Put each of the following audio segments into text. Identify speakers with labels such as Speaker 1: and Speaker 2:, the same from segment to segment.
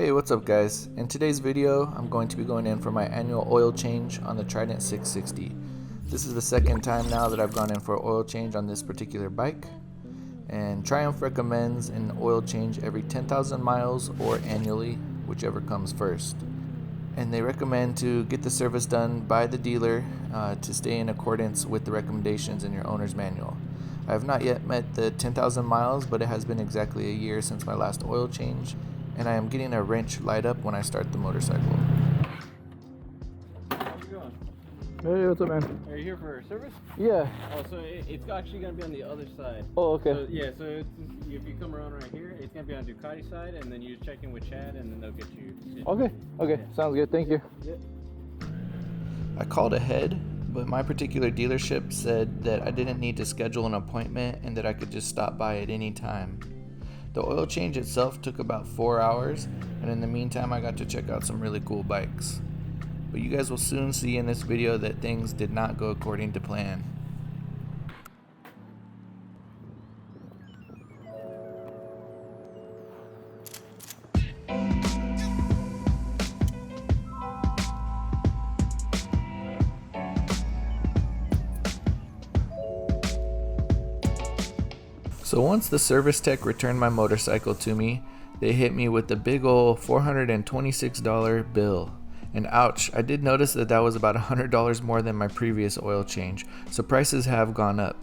Speaker 1: Hey, what's up guys? In today's video, I'm going to be going in for my annual oil change on the Trident 660. This is the second time now that I've gone in for an oil change on this particular bike. And Triumph recommends an oil change every 10,000 miles or annually, whichever comes first. And they recommend to get the service done by the dealer to stay in accordance with the recommendations in your owner's manual. I have not yet met the 10,000 miles, but it has been exactly a year since my last oil change, and I am getting a wrench light up when I start the motorcycle.
Speaker 2: How's it going?
Speaker 3: Hey, what's up, man?
Speaker 2: Are you here for service?
Speaker 3: Yeah.
Speaker 2: Oh, so it's actually going to be on the other side.
Speaker 3: Oh, okay.
Speaker 2: So, yeah, so if you come around right here, it's going to be on Ducati side, and then you check in with Chad, and then they'll get you.
Speaker 3: Okay, okay. Yeah. Sounds good. Thank you.
Speaker 2: Yeah.
Speaker 1: I called ahead, but my particular dealership said that I didn't need to schedule an appointment and that I could just stop by at any time. The oil change itself took about 4 hours, and in the meantime I got to check out some really cool bikes. But you guys will soon see in this video that things did not go according to plan. So once the service tech returned my motorcycle to me, they hit me with the big ol' $426 bill. And ouch, I did notice that was about $100 more than my previous oil change, so prices have gone up.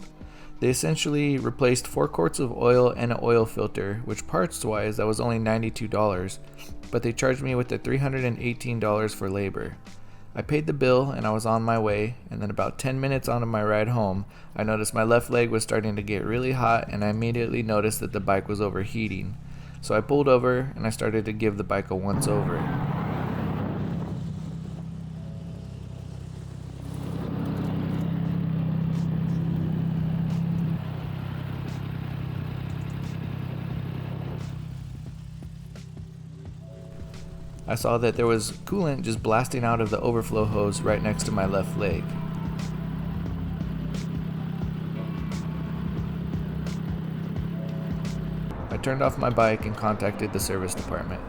Speaker 1: They essentially replaced 4 quarts of oil and an oil filter, which parts wise that was only $92, but they charged me with the $318 for labor. I paid the bill and I was on my way, and then about 10 minutes onto my ride home, I noticed my left leg was starting to get really hot, and I immediately noticed that the bike was overheating. So I pulled over and I started to give the bike a once over. I saw that there was coolant just blasting out of the overflow hose right next to my left leg. I turned off my bike and contacted the service department.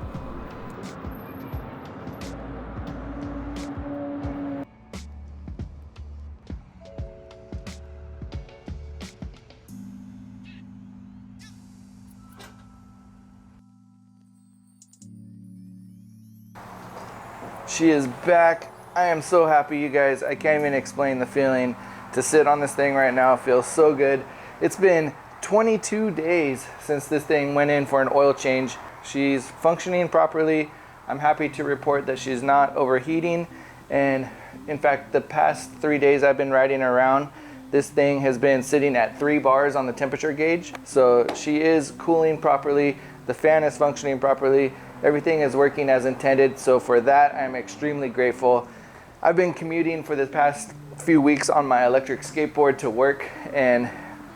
Speaker 1: She is back. I am so happy, you guys. I can't even explain the feeling to sit on this thing right now. It feels so good. It's been 22 days since this thing went in for an oil change. She's functioning properly. I'm happy to report that she's not overheating. And in fact, the past 3 days I've been riding around, this thing has been sitting at 3 bars on the temperature gauge. So she is cooling properly. The fan is functioning properly. Everything is working as intended, so for that I'm extremely grateful. I've been commuting for the past few weeks on my electric skateboard to work, and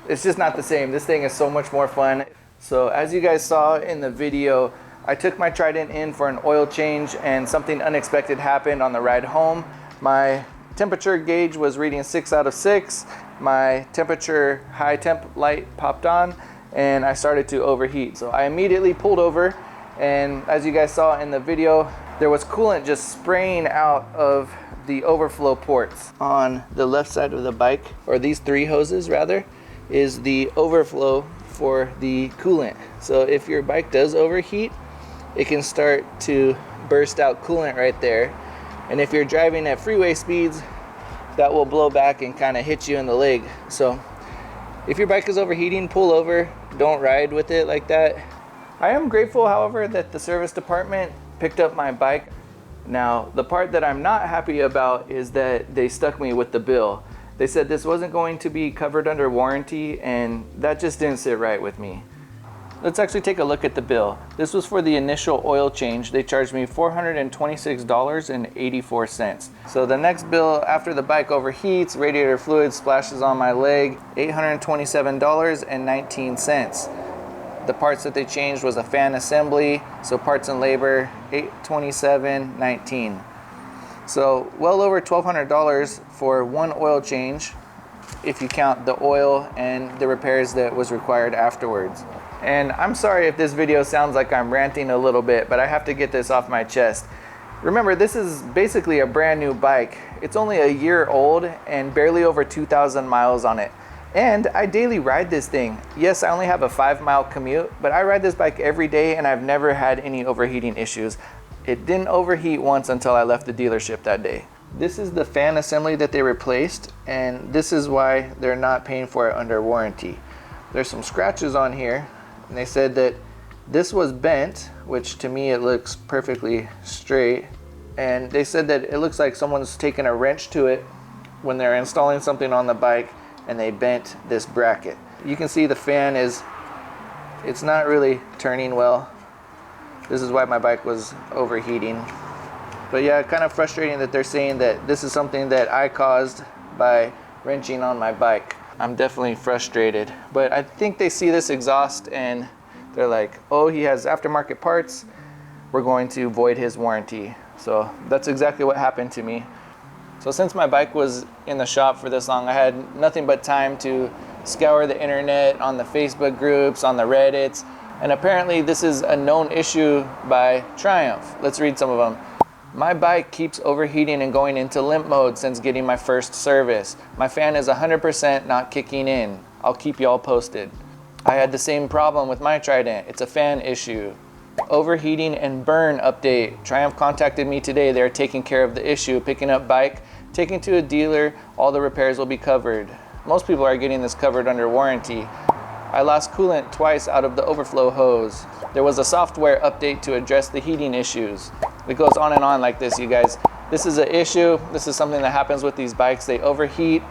Speaker 1: it's just not the same. This thing is so much more fun. So as you guys saw in the video, I took my Trident in for an oil change, and something unexpected happened on the ride home. My temperature gauge was reading 6 out of 6. My temperature high temp light popped on, and I started to overheat. So I immediately pulled over, and as you guys saw in the video, there was coolant just spraying out of the overflow ports. On the left side of the bike, or these 3 hoses rather, is the overflow for the coolant. So if your bike does overheat, it can start to burst out coolant right there. And if you're driving at freeway speeds, that will blow back and kind of hit you in the leg. So if your bike is overheating, pull over, don't ride with it like that. I am grateful, however, that the service department picked up my bike. Now, the part that I'm not happy about is that they stuck me with the bill. They said this wasn't going to be covered under warranty, and that just didn't sit right with me. Let's actually take a look at the bill. This was for the initial oil change. They charged me $426.84. So the next bill, after the bike overheats, radiator fluid splashes on my leg, $827.19. The parts that they changed was a fan assembly, so parts and labor, $827.19. So well over $1,200 for one oil change, if you count the oil and the repairs that was required afterwards. And I'm sorry if this video sounds like I'm ranting a little bit, but I have to get this off my chest. Remember, this is basically a brand new bike. It's only a year old and barely over 2,000 miles on it. And I daily ride this thing. Yes, I only have a 5-mile commute, but I ride this bike every day and I've never had any overheating issues. It didn't overheat once until I left the dealership that day. This is the fan assembly that they replaced, and this is why they're not paying for it under warranty. There's some scratches on here, and they said that this was bent, which to me it looks perfectly straight. And they said that it looks like someone's taken a wrench to it when they're installing something on the bike and they bent this bracket. You can see the fan it's not really turning well. This is why my bike was overheating. But yeah, kind of frustrating that they're saying that this is something that I caused by wrenching on my bike. I'm definitely frustrated, but I think they see this exhaust and they're like, oh, he has aftermarket parts, we're going to void his warranty. So that's exactly what happened to me. So since my bike was in the shop for this long, I had nothing but time to scour the internet, on the Facebook groups, on the Reddits, and apparently this is a known issue by Triumph. Let's read some of them. My bike keeps overheating and going into limp mode since getting my first service. My fan is 100% not kicking in. I'll keep y'all posted. I had the same problem with my Trident. It's a fan issue. Overheating and burn update. Triumph contacted me today. They're taking care of the issue. Picking up bike, taking to a dealer, all the repairs will be covered. Most people are getting this covered under warranty. I lost coolant twice out of the overflow hose. There was a software update to address the heating issues. It goes on and on like this, you guys. This is an issue. This is something that happens with these bikes. They overheat.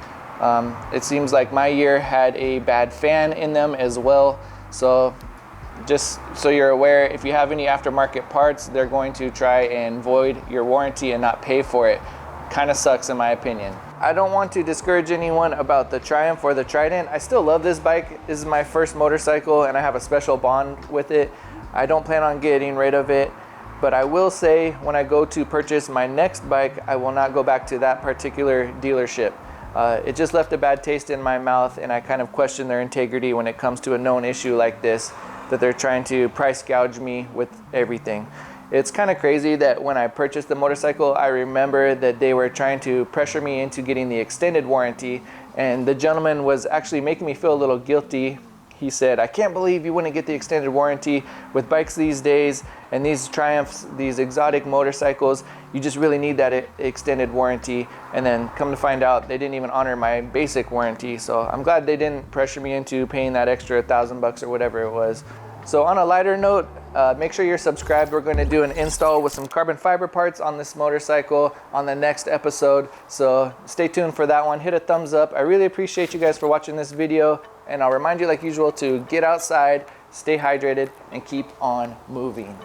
Speaker 1: It seems like my year had a bad fan in them as well. So just so you're aware, if you have any aftermarket parts, they're going to try and void your warranty and not pay for it. Kind of sucks in my opinion. I don't want to discourage anyone about the Triumph or the Trident. I still love this bike. This is my first motorcycle and I have a special bond with it. I don't plan on getting rid of it, but I will say when I go to purchase my next bike, I will not go back to that particular dealership. It just left a bad taste in my mouth, and I kind of question their integrity when it comes to a known issue like this, that they're trying to price gouge me with everything. It's kind of crazy that when I purchased the motorcycle, I remember that they were trying to pressure me into getting the extended warranty, and the gentleman was actually making me feel a little guilty. He said, I can't believe you wouldn't get the extended warranty with bikes these days and these Triumphs, these exotic motorcycles. You just really need that extended warranty. And then come to find out, they didn't even honor my basic warranty. So I'm glad they didn't pressure me into paying that extra $1,000 or whatever it was. So on a lighter note, make sure you're subscribed. We're going to do an install with some carbon fiber parts on this motorcycle on the next episode. So stay tuned for that one. Hit a thumbs up. I really appreciate you guys for watching this video. And I'll remind you like usual to get outside, stay hydrated, and keep on moving.